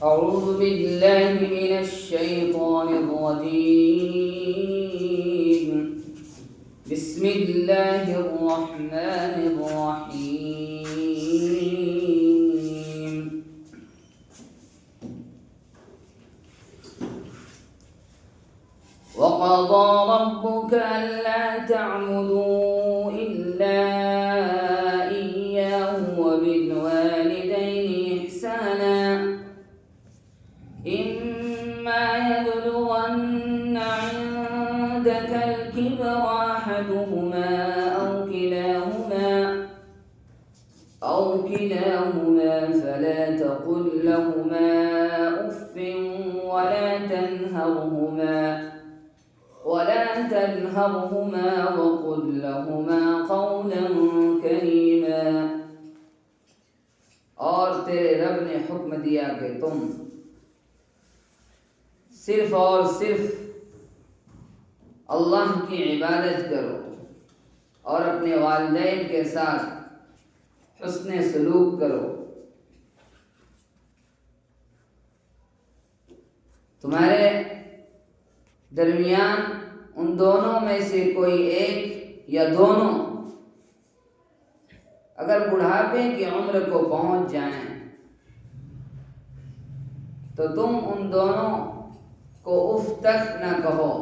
أعوذ بالله من الشيطان الرجيم. بسم الله الرحمن الرحيم. وقضى ربك ألا تعبدوا إلا إياه وبالوالدين إحسانا إما يبلغن عندك الكبر أحدهما أو كلاهما فلا تقل لهما أف ولا تنهرهما وقل لهما قولا كريما. और तेरे रब ने हुक्म दिया कि तुम सिर्फ और सिर्फ अल्लाह की इबादत करो और अपने वालिदैन के साथ हुस्ने सलूक करो। तुम्हारे दरमियान उन दोनों में से कोई एक या दोनों अगर बुढ़ापे की उम्र को पहुंच जाएं तो तुम उन दोनों को उफ तक न कहो।